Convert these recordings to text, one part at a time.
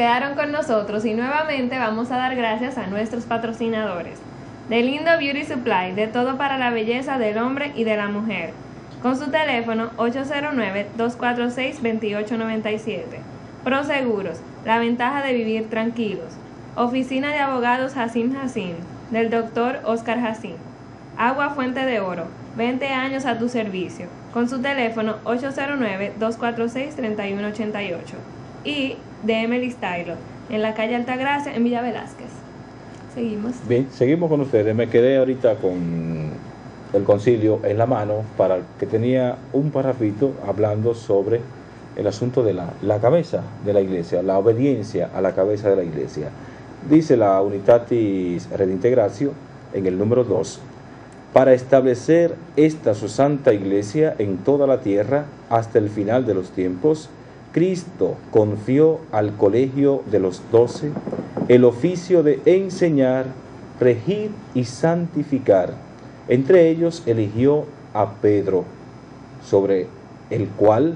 quedaron con nosotros y nuevamente vamos a dar gracias a nuestros patrocinadores. De Lindo Beauty Supply, de todo para la belleza del hombre y de la mujer. Con su teléfono 809-246-2897. Proseguros, la ventaja de vivir tranquilos. Oficina de Abogados Jacim Jacim, del Dr. Oscar Jacim. Agua Fuente de Oro, 20 años a tu servicio. Con su teléfono 809-246-3188. Y de Emily Stylo, en la calle Altagracia, en Villa Velázquez. Seguimos. Bien, seguimos con ustedes. Me quedé ahorita con el concilio en la mano para que tenía un parrafito hablando sobre el asunto de la cabeza de la iglesia, la obediencia a la cabeza de la iglesia. Dice la Unitatis Redintegratio en el número 2: para establecer esta su santa iglesia en toda la tierra hasta el final de los tiempos, Cristo confió al colegio de los 12 el oficio de enseñar, regir y santificar. Entre ellos eligió a Pedro, sobre el cual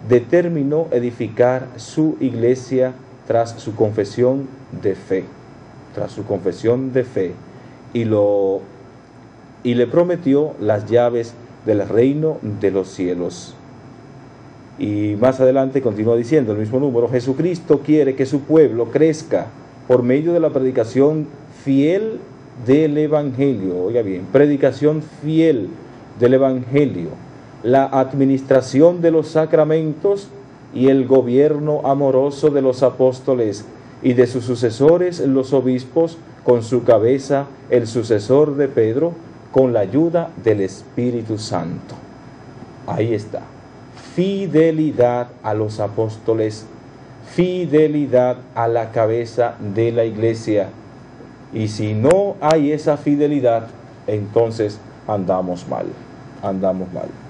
determinó edificar su iglesia tras su confesión de fe. Y le prometió las llaves del reino de los cielos. Y más adelante continúa diciendo el mismo número: Jesucristo quiere que su pueblo crezca por medio de la predicación fiel del Evangelio. Oiga bien, predicación fiel del Evangelio, la administración de los sacramentos y el gobierno amoroso de los apóstoles y de sus sucesores los obispos, con su cabeza el sucesor de Pedro, con la ayuda del Espíritu Santo. Ahí está. Fidelidad a los apóstoles, fidelidad a la cabeza de la iglesia. Y si no hay esa fidelidad, entonces andamos mal.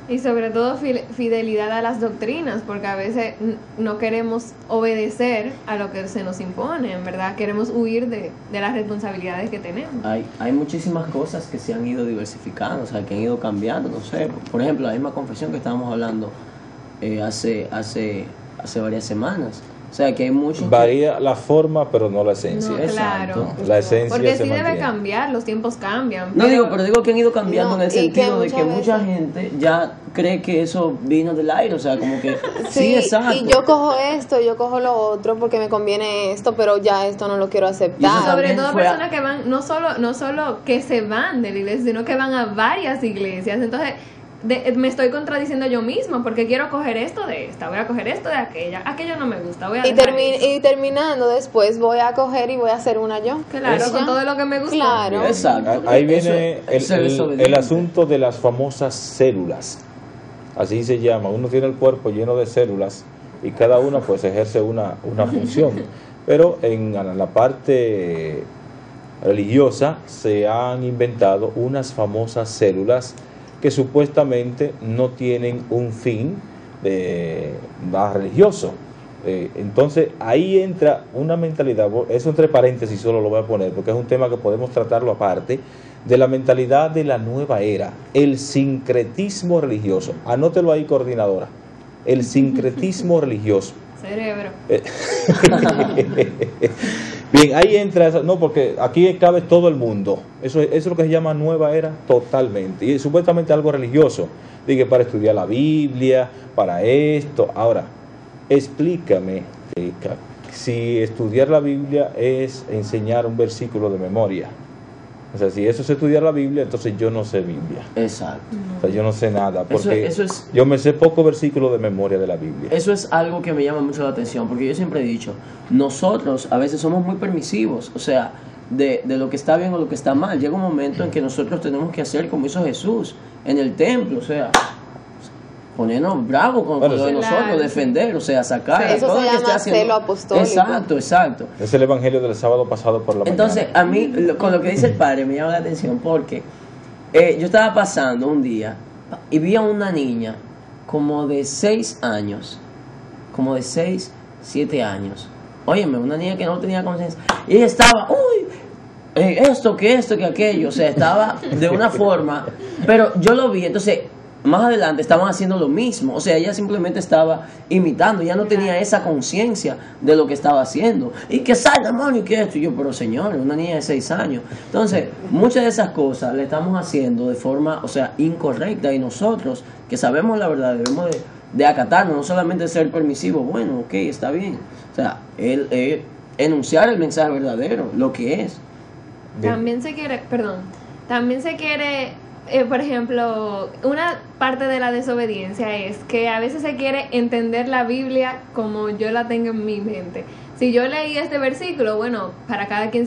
Y sobre todo fidelidad a las doctrinas, porque a veces no queremos obedecer a lo que se nos impone, en verdad, queremos huir de las responsabilidades que tenemos. Hay muchísimas cosas que se han ido diversificando, o sea, que han ido cambiando, no sé, por ejemplo, la misma confesión que estábamos hablando hace varias semanas. O sea, que hay mucho... Varía la forma, pero no la esencia. No, claro. La esencia porque se sí mantiene. debe cambiar, los tiempos cambian. No digo que han ido cambiando en el sentido de que veces... mucha gente ya cree que eso vino del aire, o sea, como que... sí, exacto. Y yo cojo esto, yo cojo lo otro porque me conviene esto, pero ya esto no lo quiero aceptar. Sobre todo personas que van, no solo que se van de la iglesia, sino que van a varias iglesias. Entonces... me estoy contradiciendo yo mismo, porque quiero coger esto de esta, voy a coger esto de aquello no me gusta, voy a y terminando después voy a coger y voy a hacer una yo. Claro, con todo lo que me gusta. Claro. Exacto. Ahí viene el asunto de las famosas células. Así se llama. Uno tiene el cuerpo lleno de células y cada una pues ejerce una función. Pero en la parte religiosa se han inventado unas famosas células que supuestamente no tienen un fin más religioso. Entonces ahí entra una mentalidad, eso entre paréntesis solo lo voy a poner porque es un tema que podemos tratarlo aparte, de la mentalidad de la nueva era, el sincretismo religioso. Anótelo ahí, coordinadora, el sincretismo religioso. Cerebro. Bien, ahí entra, no, porque aquí cabe todo el mundo. Eso es lo que se llama nueva era totalmente. Y supuestamente algo religioso. Dije, para estudiar la Biblia, para esto. Ahora, explícame si estudiar la Biblia es enseñar un versículo de memoria. O sea, si eso es estudiar la Biblia, entonces yo no sé Biblia. Exacto. O sea, yo no sé nada, porque eso es, yo me sé pocos versículos de memoria de la Biblia. Eso es algo que me llama mucho la atención, porque yo siempre he dicho, nosotros a veces somos muy permisivos, o sea, de lo que está bien o lo que está mal. Llega un momento en que nosotros tenemos que hacer como hizo Jesús en el templo, o sea, ponernos bravos con lo de nosotros, defender, o sea, sacar eso todo se lo que esté llama haciendo. celo apostólico. Exacto. Es el evangelio del sábado pasado por la mañana. Entonces, a mí, con lo que dice el padre, me llama la atención porque yo estaba pasando un día y vi a una niña como de 6 años, como de 6, 7 años. Óyeme, una niña que no tenía conciencia. Y ella estaba, esto, que aquello. O sea, estaba de una forma. Pero yo lo vi, entonces más adelante estaban haciendo lo mismo. O sea, ella simplemente estaba imitando, ya no tenía esa conciencia de lo que estaba haciendo. Y que sal, demonio, y que esto. Y yo, pero señor, una niña de 6 años. Entonces, muchas de esas cosas le estamos haciendo de forma, o sea, incorrecta. Y nosotros, que sabemos la verdad, debemos de acatarnos, no solamente ser permisivos. Bueno, ok, está bien. O sea, enunciar el mensaje verdadero, lo que es. Bien. También se quiere, por ejemplo, una parte de la desobediencia es que a veces se quiere entender la Biblia como yo la tengo en mi mente. Si yo leí este versículo, bueno, para cada quien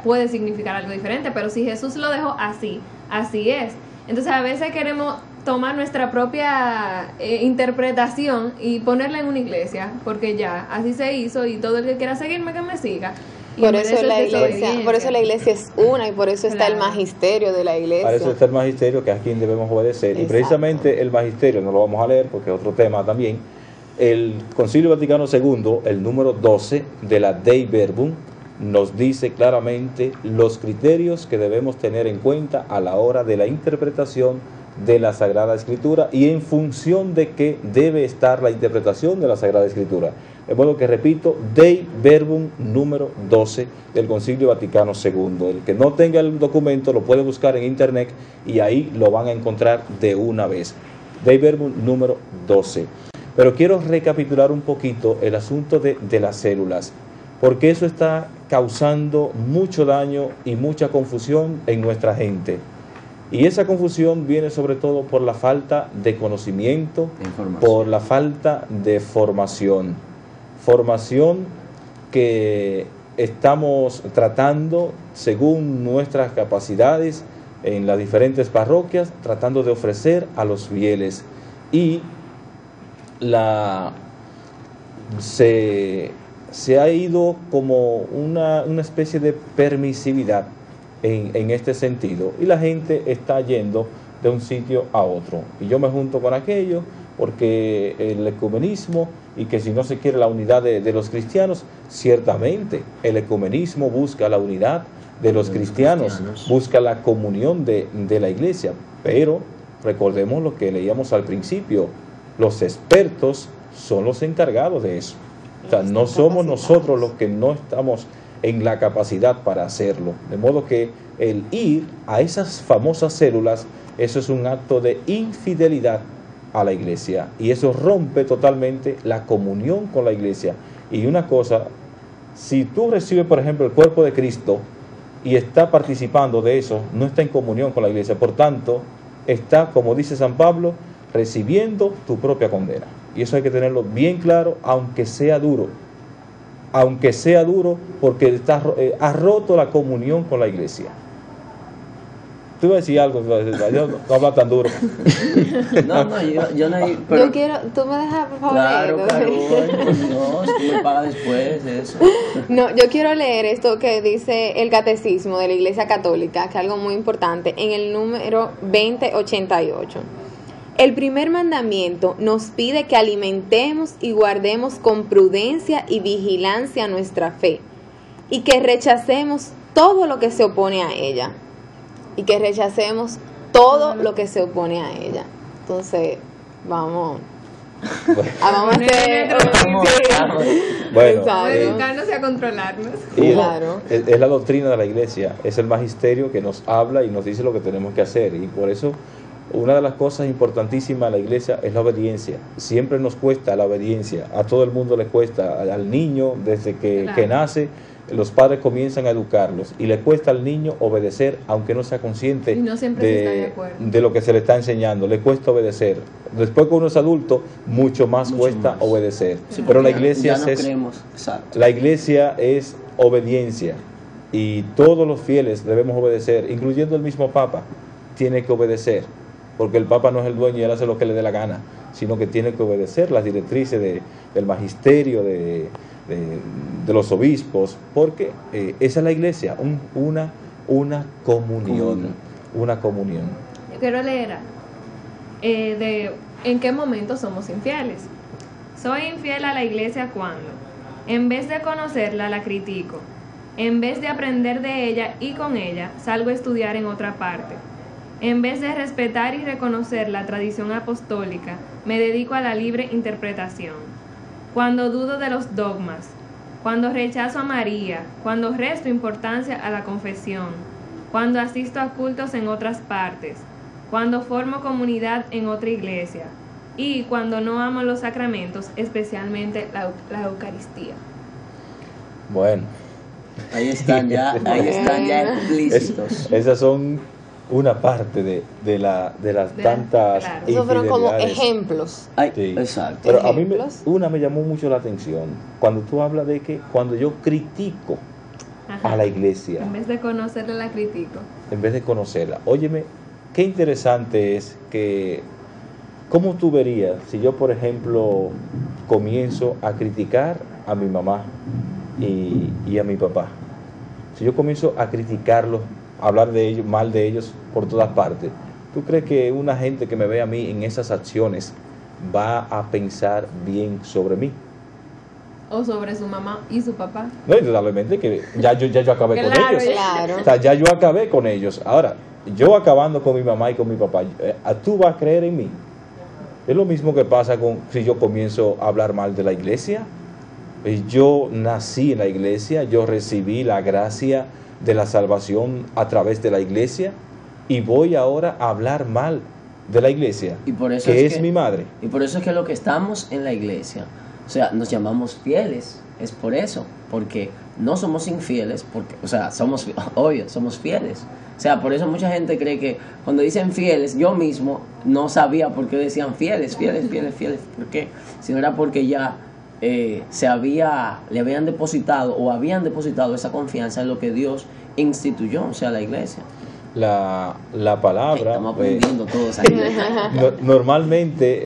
puede significar algo diferente, pero si Jesús lo dejó así, así es. Entonces a veces queremos tomar nuestra propia interpretación y ponerla en una iglesia, porque ya, así se hizo y todo el que quiera seguirme, que me siga. Y Por en eso vez de la eso es iglesia, desobediencia. por eso la iglesia es una y por eso está el Claro. magisterio de la iglesia. Para eso está el magisterio, que es a quien debemos obedecer. Y Exacto. precisamente el magisterio, no lo vamos a leer porque es otro tema también. El Concilio Vaticano II, el número 12 de la Dei Verbum, nos dice claramente los criterios que debemos tener en cuenta a la hora de la interpretación de la Sagrada Escritura y en función de qué debe estar la interpretación de la Sagrada Escritura. De modo que repito, Dei Verbum número 12 del Concilio Vaticano II. El que no tenga el documento lo puede buscar en internet y ahí lo van a encontrar de una vez. Dei Verbum número 12. Pero quiero recapitular un poquito el asunto de las células, porque eso está causando mucho daño y mucha confusión en nuestra gente. Y esa confusión viene sobre todo por la falta de conocimiento, por la falta de formación. Formación que estamos tratando según nuestras capacidades en las diferentes parroquias, tratando de ofrecer a los fieles. Y se ha ido como una especie de permisividad en este sentido, y la gente está yendo de un sitio a otro, y yo me junto con aquello porque el ecumenismo, y que si no se quiere la unidad de los cristianos, ciertamente el ecumenismo busca la unidad de los cristianos, busca la comunión de la iglesia, pero recordemos lo que leíamos al principio, los expertos son los encargados de eso. O sea, no somos nosotros los que no estamos en la capacidad para hacerlo. De modo que el ir a esas famosas células, eso es un acto de infidelidad a la iglesia. Y eso rompe totalmente la comunión con la iglesia. Y una cosa, si tú recibes, por ejemplo, el cuerpo de Cristo y está participando de eso, no está en comunión con la iglesia. Por tanto, está, como dice San Pablo, recibiendo tu propia condena. Y eso hay que tenerlo bien claro, aunque sea duro. Aunque sea duro, porque ha roto la comunión con la iglesia. Tú ibas a decir algo, yo no hablo tan duro. No, yo no hay... Pero, Yo quiero, tú me dejas por favor. claro, leer, claro, ¿no? no, tú me pagas después de eso. No, yo quiero leer esto que dice el Catecismo de la Iglesia Católica, que es algo muy importante, en el número 2088. El primer mandamiento nos pide que alimentemos y guardemos con prudencia y vigilancia nuestra fe, y que rechacemos todo lo que se opone a ella. Y que rechacemos todo lo que se opone a ella. Entonces, vamos a hacer... Bueno, Vamos a Exacto. educarnos y a controlarnos. y Claro. es la doctrina de la iglesia, es el magisterio que nos habla y nos dice lo que tenemos que hacer. Y por eso, una de las cosas importantísimas de la iglesia es la obediencia. Siempre nos cuesta la obediencia, a todo el mundo le cuesta, al niño desde que nace, los padres comienzan a educarlos y le cuesta al niño obedecer, aunque no sea consciente Y no siempre se está de acuerdo. de lo que se le está enseñando, le cuesta obedecer. Después que uno es adulto, mucho más cuesta más. obedecer. Sí, Pero la porque iglesia ya no es creemos. Exacto. la iglesia es obediencia y todos los fieles debemos obedecer, incluyendo el mismo Papa, tiene que obedecer, porque el Papa no es el dueño y él hace lo que le dé la gana, sino que tiene que obedecer las directrices del magisterio, de los obispos, porque esa es la iglesia, una comunión. Yo quiero leer en qué momento somos infieles. Soy infiel a la iglesia cuando, en vez de conocerla, la critico. En vez de aprender de ella y con ella, salgo a estudiar en otra parte. En vez de respetar y reconocer la tradición apostólica, me dedico a la libre interpretación. Cuando dudo de los dogmas, cuando rechazo a María, cuando resto importancia a la confesión, cuando asisto a cultos en otras partes, cuando formo comunidad en otra iglesia y cuando no amo los sacramentos, especialmente la Eucaristía. Bueno, Ahí están ya explícitos. esas son una parte de las tantas claro. Esos fueron como infidelidades. ejemplos. Ay, Sí. exacto. Pero a mí Ejemplos. una me llamó mucho la atención cuando tú hablas de que cuando yo critico Ajá. a la iglesia En vez de conocerla, la critico. en vez de conocerla. Óyeme, qué interesante es que, ¿cómo tú verías si yo, por ejemplo, comienzo a criticar a mi mamá y a mi papá? Si yo comienzo a criticarlos, a hablar de ellos, mal de ellos por todas partes, ¿tú crees que una gente que me ve a mí en esas acciones va a pensar bien sobre mí? O sobre su mamá y su papá. No, indudablemente que ya yo acabé con Claro, ellos. Claro. O sea, ya yo acabé con ellos. Ahora, yo acabando con mi mamá y con mi papá, ¿tú vas a creer en mí? Es lo mismo que pasa con si yo comienzo a hablar mal de la iglesia. Yo nací en la iglesia, yo recibí la gracia de la salvación a través de la iglesia y voy ahora a hablar mal de la iglesia, Y por eso que es es que- mi madre. Y por eso es que lo que estamos en la iglesia, o sea, nos llamamos fieles, es por eso, porque no somos infieles, porque, o sea, somos, obvio, somos fieles. O sea, por eso mucha gente cree que cuando dicen fieles, yo mismo no sabía por qué decían fieles, ¿por qué? Sino era porque ya le habían depositado o habían depositado esa confianza en lo que Dios instituyó, o sea, la iglesia. La Ay, palabra estamos aprendiendo todos aquí. normalmente